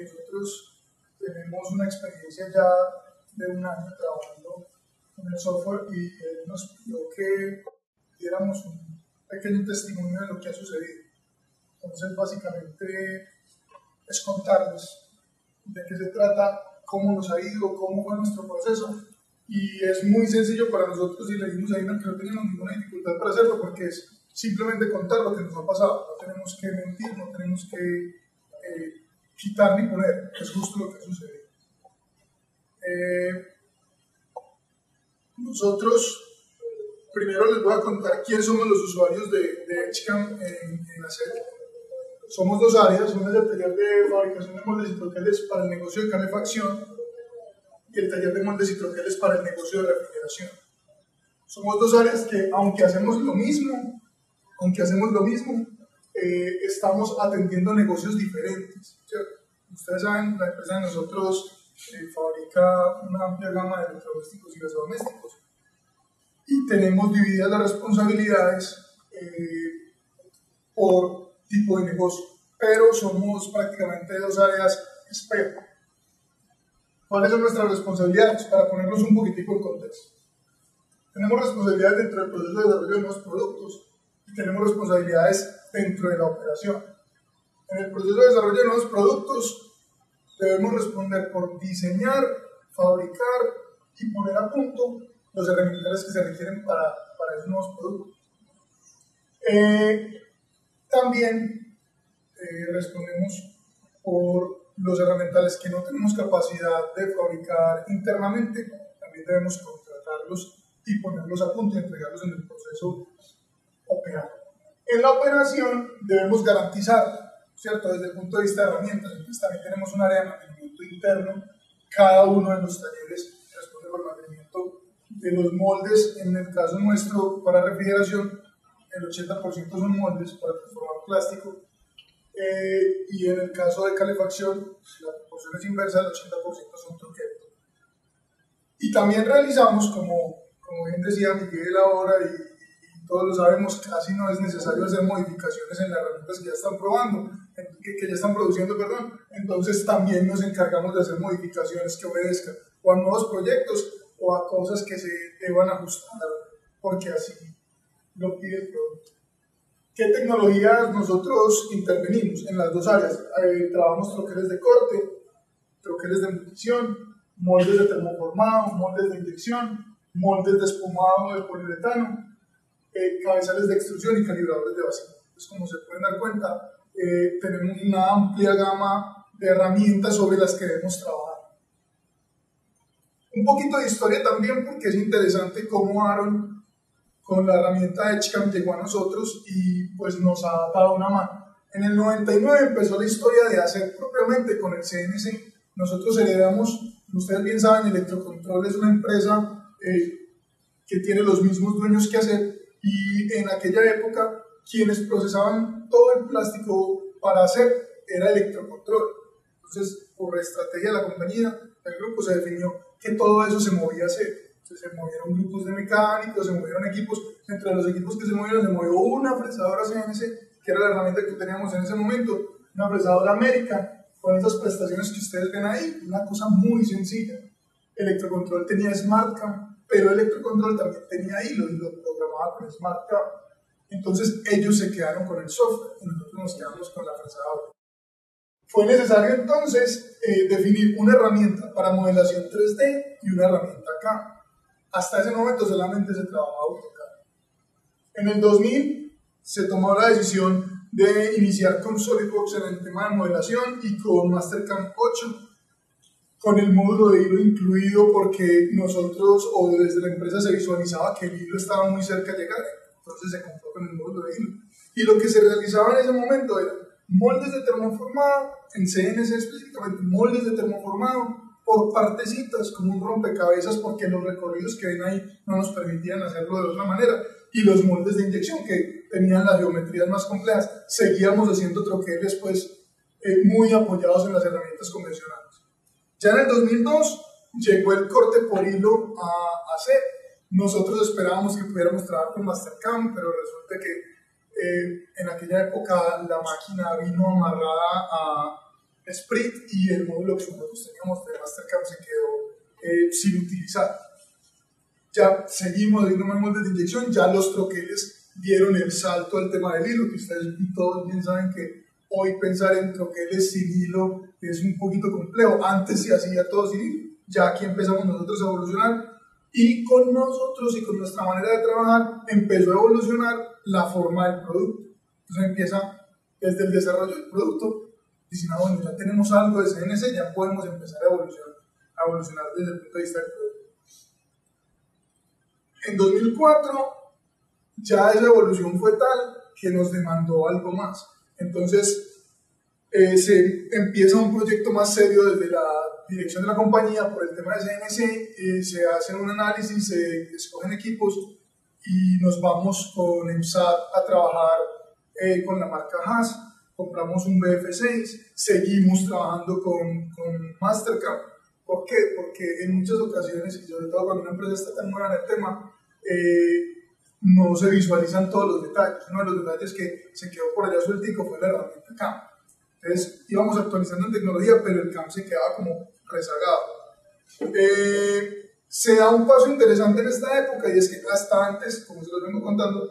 nosotros tenemos una experiencia ya de un año trabajando con el software y él nos pidió que diéramos un pequeño testimonio de lo que ha sucedido. Entonces, básicamente, es contarles de qué se trata, cómo nos ha ido, cómo fue nuestro proceso. Y es muy sencillo para nosotros y le dimos ahí que no tenemos ninguna dificultad para hacerlo porque es simplemente contar lo que nos ha pasado. No tenemos que mentir, no tenemos que quitar ni poner, es justo lo que sucede. Nosotros primero les voy a contar quiénes somos los usuarios de Edgecam en ACET. Somos dos áreas, una es el taller de fabricación de moldes y troqueles para el negocio de calefacción y el taller de moldes y troqueles para el negocio de refrigeración. Somos dos áreas que, aunque hacemos lo mismo, estamos atendiendo negocios diferentes, ¿cierto? Ustedes saben, la empresa de nosotros fabrica una amplia gama de electrodomésticos y gasodomésticos y tenemos divididas las responsabilidades por tipo de negocio, pero somos prácticamente dos áreas espejo. ¿Cuáles son nuestras responsabilidades? Para ponernos un poquitico en contexto. Tenemos responsabilidades dentro del proceso de desarrollo de nuevos productos y tenemos responsabilidades dentro de la operación. En el proceso de desarrollo de nuevos productos debemos responder por diseñar, fabricar y poner a punto los herramientales que se requieren para esos nuevos productos. También respondemos por los herramientales que no tenemos capacidad de fabricar internamente, también debemos contratarlos y ponerlos a punto y entregarlos en el proceso operado. En la operación debemos garantizar, ¿cierto? Desde el punto de vista de herramientas, entonces también tenemos un área de mantenimiento interno, cada uno de los talleres responde por el mantenimiento de los moldes. En el caso nuestro, para refrigeración, el 80% son moldes para transformar plástico, y en el caso de calefacción, la proporción es inversa, el 80% son troqueles. Y también realizamos, como bien decía Miguel ahora, y todos lo sabemos, casi no es necesario hacer modificaciones en las herramientas que ya están probando, que ya están produciendo, perdón. Entonces también nos encargamos de hacer modificaciones que obedezcan o a nuevos proyectos o a cosas que se deban ajustar, porque así lo pide el producto. ¿Qué tecnologías nosotros intervenimos? En las dos áreas. Trabajamos troqueles de corte, troqueles de embutición, moldes de termoformado, moldes de inyección, moldes de espumado de poliuretano, cabezales de extrusión y calibradores de vacío. Entonces, como se pueden dar cuenta, tenemos una amplia gama de herramientas sobre las que debemos trabajar. Un poquito de historia también, porque es interesante cómo Aaron, con la herramienta Edgecam, llegó a nosotros y pues nos ha dado una mano. En el 99 empezó la historia de hacer propiamente con el CNC. Nosotros heredamos, ustedes bien saben, Electrocontrol es una empresa que tiene los mismos dueños que hacer, y en aquella época quienes procesaban todo el plástico para hacer era Electrocontrol. Entonces, por estrategia de la compañía, el grupo se definió que todo eso se movía a hacer. Entonces, se movieron grupos de mecánicos, se movieron equipos. Entre los equipos que se movieron, se movió una fresadora CNC, que era la herramienta que teníamos en ese momento, una fresadora América, con esas prestaciones que ustedes ven ahí, una cosa muy sencilla. Electrocontrol tenía SmartCam, pero Electrocontrol también tenía hilo y lo programaba con SmartCam. Entonces ellos se quedaron con el software y nosotros nos quedamos con la fresadora. Fue necesario entonces definir una herramienta para modelación 3D y una herramienta CAM. Hasta ese momento solamente se trabajaba AutoCAD. En el 2000 se tomó la decisión de iniciar con SolidWorks en el tema de modelación y con Mastercam 8, con el módulo de hilo incluido, porque nosotros o desde la empresa se visualizaba que el hilo estaba muy cerca de llegar, entonces se compró con el módulo de hilo. Y lo que se realizaba en ese momento era moldes de termoformado, en CNC específicamente, moldes de termoformado por partecitas, como un rompecabezas, porque los recorridos que ven ahí no nos permitían hacerlo de otra manera, y los moldes de inyección que tenían las geometrías más complejas. Seguíamos haciendo troqueles pues muy apoyados en las herramientas convencionales. Ya en el 2002 llegó el corte por hilo a hacer. Nosotros esperábamos que pudiéramos trabajar con Mastercam, pero resulta que en aquella época la máquina vino amarrada Sprit, y el módulo que nosotros teníamos de Mastercam se quedó sin utilizar. Ya seguimos haciendo más moldes de inyección, ya los troqueles dieron el salto al tema del hilo, que ustedes todos bien saben que hoy pensar en troqueles sin hilo es un poquito complejo. Antes se hacía todo sin hilo, ya aquí empezamos nosotros a evolucionar, y con nosotros y con nuestra manera de trabajar empezó a evolucionar la forma del producto. Entonces empieza desde el desarrollo del producto, diciendo, bueno, ya tenemos algo de CNC, ya podemos empezar a evolucionar desde el punto de vista del producto. En 2004 ya esa evolución fue tal que nos demandó algo más. Entonces se empieza un proyecto más serio desde la dirección de la compañía por el tema de CNC, se hace un análisis, se escogen equipos y nos vamos con EMSAT a trabajar con la marca Haas. Compramos un BF6, seguimos trabajando con Mastercam. ¿Por qué? Porque en muchas ocasiones, y sobre todo cuando una empresa está tan nueva en el tema, no se visualizan todos los detalles. Uno de los detalles que se quedó por allá sueltico fue la herramienta CAM. Entonces íbamos actualizando en tecnología, pero el CAM se quedaba como rezagado. Se da un paso interesante en esta época, y es que hasta antes, como se los vengo contando,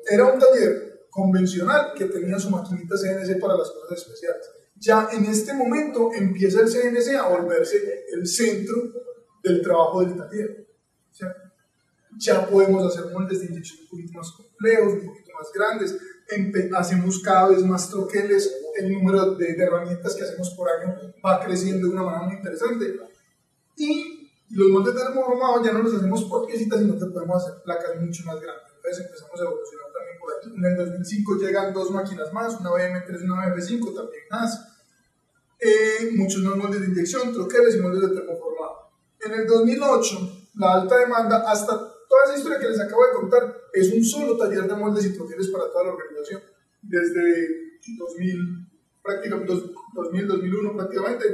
era un taller convencional que tenía su maquinita CNC para las cosas especiales. Ya en este momento empieza el CNC a volverse el centro del trabajo del taller. O sea, ya podemos hacer moldes de inyección un poquito más complejos, un poquito más grandes, hacemos cada vez más troqueles, el número de herramientas que hacemos por año va creciendo de una manera muy interesante, y los moldes de termoformado ya no los hacemos por piecitas, sino que podemos hacer placas mucho más grandes. Entonces empezamos a evolucionar también por aquí. En el 2005 llegan dos máquinas más, una BM3 y una BF5, también más. Muchos más moldes de inyección, troqueles y moldes de termoformado. En el 2008, la alta demanda, hasta toda esa historia que les acabo de contar, es un solo taller de moldes y troqueles para toda la organización. Desde 2001 prácticamente,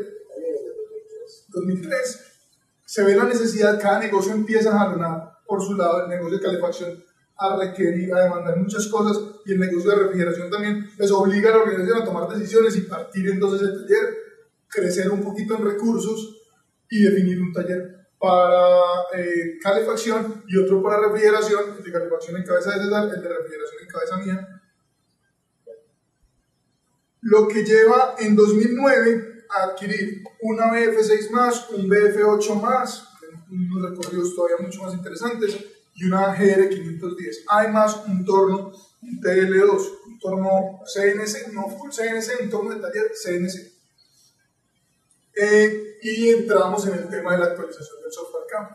2003, se ve la necesidad, cada negocio empieza a jalonar por su lado, el negocio de calefacción a requerir, a demandar muchas cosas, y el negocio de refrigeración también les obliga a la organización a tomar decisiones y partir entonces el taller, crecer un poquito en recursos y definir un taller para calefacción y otro para refrigeración, el de calefacción en cabeza de César, el de refrigeración en cabeza mía. Lo que lleva en 2009 a adquirir una BF6 más, un BF8 más, unos recorridos todavía mucho más interesantes, y una GR510. Además, un torno, un TL2, un torno CNC, no full CNC, un torno de taller CNC. Y entramos en el tema de la actualización del software CAM.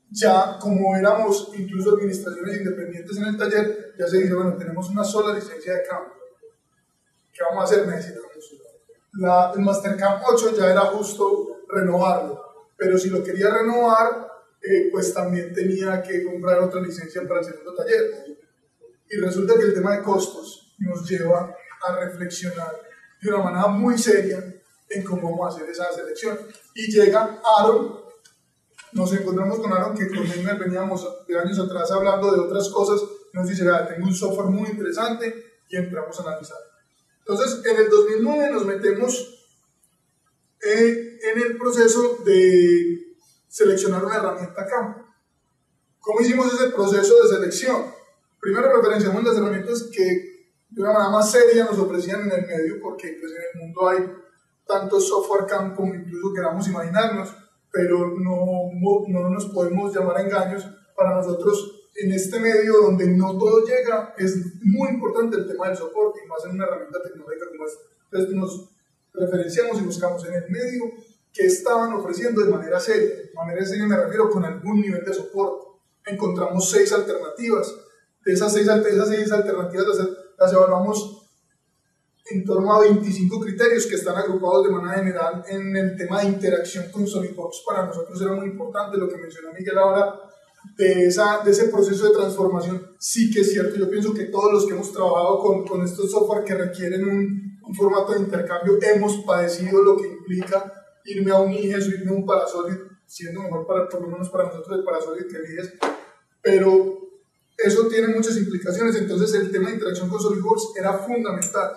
Ya como éramos incluso administraciones independientes en el taller, ya se dice, bueno, tenemos una sola licencia de CAM. ¿Qué vamos a hacer? Necesitamos el Mastercam 8, ya era justo renovarlo, pero si lo quería renovar, pues también tenía que comprar otra licencia para el segundo taller. Y resulta que el tema de costos nos lleva a reflexionar de una manera muy seria en cómo vamos a hacer esa selección. Y llega Aaron, nos encontramos con Aaron, que con él veníamos de años atrás hablando de otras cosas, nos dice, vea, tengo un software muy interesante, y entramos a analizar. Entonces, en el 2009 nos metemos en el proceso de seleccionar una herramienta CAM. ¿Cómo hicimos ese proceso de selección? Primero referenciamos las herramientas que de una manera más seria nos ofrecían en el medio, porque pues, en el mundo hay tanto software CAM como incluso queramos imaginarnos, pero no nos podemos llamar a engaños. Para nosotros, en este medio donde no todo llega, es muy importante el tema del soporte, y más en una herramienta tecnológica como esta. Entonces nos referenciamos y buscamos en el medio que estaban ofreciendo de manera seria. De manera seria me refiero con algún nivel de soporte. Encontramos 6 alternativas. De esas 6 alternativas las evaluamos en torno a 25 criterios que están agrupados de manera general en el tema de interacción con SolidWorks. Para nosotros era muy importante lo que mencionó Miguel ahora, de ese proceso de transformación. Sí que es cierto, yo pienso que todos los que hemos trabajado con estos software que requieren un formato de intercambio hemos padecido lo que implica irme a un IGES o irme a un Parasolid, siendo mejor por lo menos para nosotros el Parasolid que el IGES, pero eso tiene muchas implicaciones. Entonces el tema de interacción con SolidWorks era fundamental.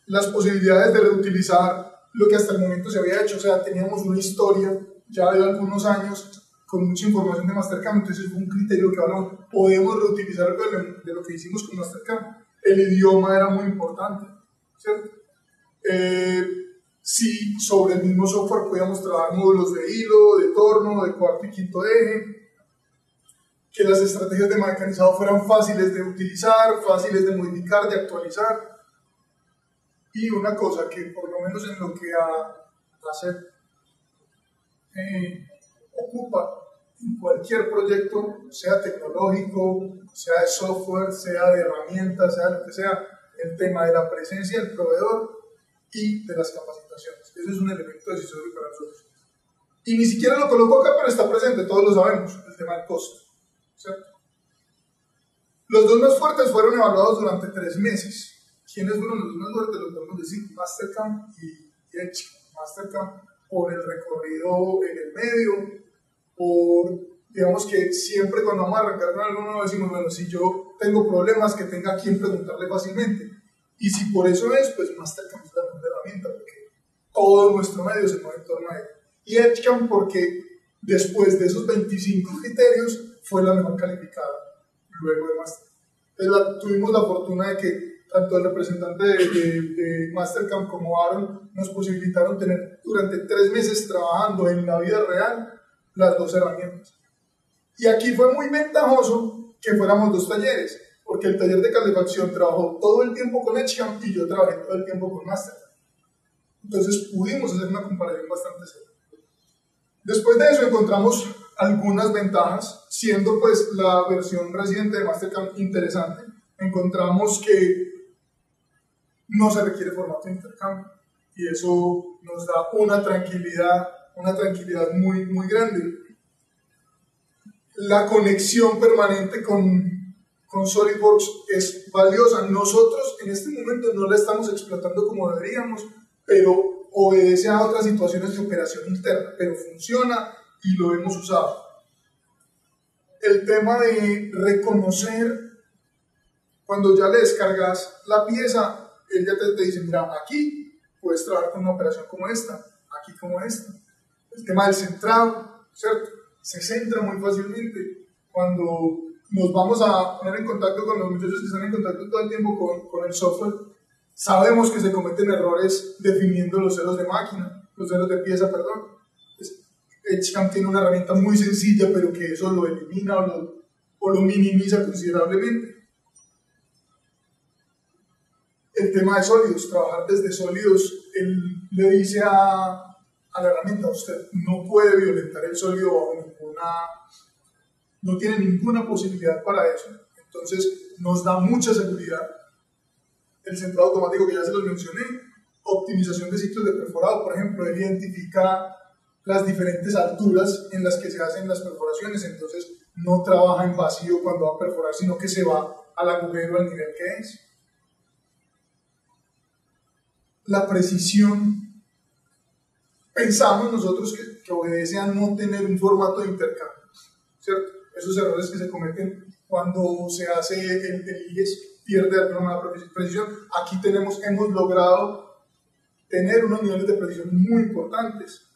las posibilidades de reutilizar lo que hasta el momento se había hecho. O sea, teníamos una historia ya de algunos años con mucha información de Mastercam, entonces fue un criterio que hablamos, podemos reutilizar algo de lo que hicimos con Mastercam. El idioma era muy importante, ¿cierto? Si sobre el mismo software podíamos trabajar módulos de hilo, de torno, de cuarto y quinto eje, que las estrategias de mecanizado fueran fáciles de utilizar, fáciles de modificar, de actualizar. Y una cosa que por lo menos en lo que a hacer ocupa en cualquier proyecto, sea tecnológico, sea de software, sea de herramientas, sea lo que sea, el tema de la presencia del proveedor y de las capacitaciones. Ese es un elemento decisorio para nosotros. Y ni siquiera lo coloco acá, pero está presente, todos lo sabemos, el tema del costo, ¿cierto? Los dos más fuertes fueron evaluados durante 3 meses. ¿Quiénes fueron los dos más fuertes? Los podemos decir, Mastercam y Edgecam. Mastercam por el recorrido en el medio, por, digamos que siempre cuando vamos a arrancar con algo decimos, bueno, si yo tengo problemas, que tenga a quien preguntarle fácilmente. Y si por eso es, pues Mastercam es la mejor herramienta, porque todo nuestro medio se mueve en torno a él. Y Edgecam porque después de esos 25 criterios fue la mejor calificada luego de Mastercam. Entonces tuvimos la fortuna de que tanto el representante de Mastercam como Aaron nos posibilitaron tener durante 3 meses trabajando en la vida real las dos herramientas. Y aquí fue muy ventajoso que fuéramos 2 talleres, porque el taller de calefacción trabajó todo el tiempo con Edgecam y yo trabajé todo el tiempo con Mastercam. Entonces pudimos hacer una comparación bastante seria. Después de eso encontramos algunas ventajas, siendo pues la versión reciente de Mastercam interesante. Encontramos que no se requiere formato de intercambio y eso nos da una tranquilidad muy, muy grande. La conexión permanente con SolidWorks es valiosa. Nosotros en este momento no la estamos explotando como deberíamos, pero obedece a otras situaciones de operación interna, pero funciona y lo hemos usado. El tema de reconocer, cuando ya le descargas la pieza, él ya te dice, mira, aquí puedes trabajar con una operación como esta, aquí como esta. El tema del centrado, ¿cierto? Se centra muy fácilmente. Cuando nos vamos a poner en contacto con los muchachos que están en contacto todo el tiempo con el software, sabemos que se cometen errores definiendo los ceros de máquina, los ceros de pieza, perdón. Edgecam tiene una herramienta muy sencilla, pero que eso lo elimina o lo minimiza considerablemente. El tema de sólidos, trabajar desde sólidos, él le dice a la herramienta, usted no puede violentar el sólido bajo no tiene ninguna posibilidad para eso. Entonces nos da mucha seguridad. El centrado automático que ya se los mencioné, optimización de ciclos de perforado, por ejemplo, él identifica las diferentes alturas en las que se hacen las perforaciones, entonces no trabaja en vacío cuando va a perforar, sino que se va al agujero al nivel que es. La precisión, pensamos nosotros que obedece a no tener un formato de intercambio, ¿cierto? Esos errores que se cometen cuando se hace el IES pierde alguna precisión. Aquí hemos logrado tener unos niveles de precisión muy importantes.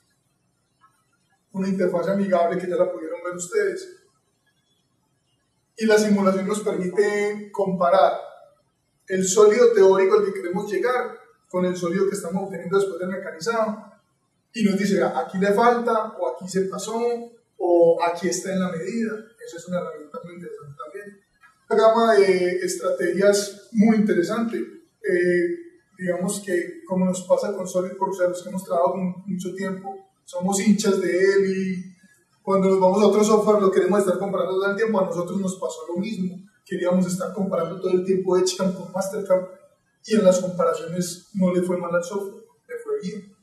Una interfaz amigable que ya la pudieron ver ustedes. Y la simulación nos permite comparar el sólido teórico al que queremos llegar con el sólido que estamos obteniendo después del mecanizado. Y nos dice, aquí le falta, o aquí se pasó, o aquí está en la medida. Eso es una herramienta muy interesante también. Una gama de estrategias muy interesante. Digamos que, como nos pasa con SolidWorks, los que hemos trabajado con mucho tiempo, somos hinchas de él y cuando nos vamos a otro software lo queremos estar comparando todo el tiempo. A nosotros nos pasó lo mismo. Queríamos estar comparando todo el tiempo Edgecam con Mastercam y en las comparaciones no le fue mal al software, le fue bien.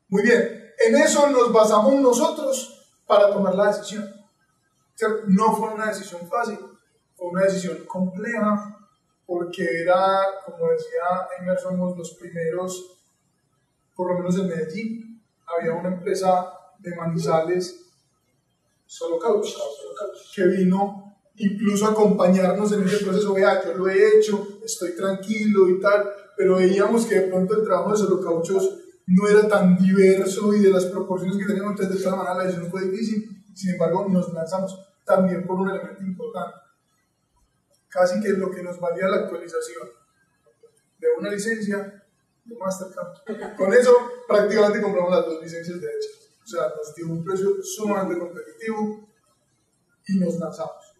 Muy bien, en eso nos basamos nosotros para tomar la decisión. No fue una decisión fácil, fue una decisión compleja, porque era, como decía Eimer, somos los primeros, por lo menos en Medellín, había una empresa de Manizales, Solo Couch, que vino incluso a acompañarnos en ese proceso. Vea, yo lo he hecho, estoy tranquilo y tal, pero veíamos que de pronto el trabajo de Solocauchos no era tan diverso y de las proporciones que teníamos, entonces de todas maneras la decisión fue difícil, sin embargo nos lanzamos también por un elemento importante, casi que lo que nos valía la actualización de una licencia de Mastercard. Con eso prácticamente compramos las 2 licencias de hecho, o sea, nos dio un precio sumamente competitivo y nos lanzamos.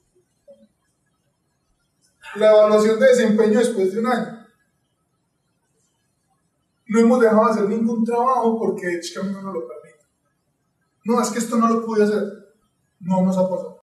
La evaluación de desempeño después de un año. No hemos dejado de hacer ningún trabajo porque Edge Camino no lo permite. No, es que esto no lo pude hacer. No nos ha pasado.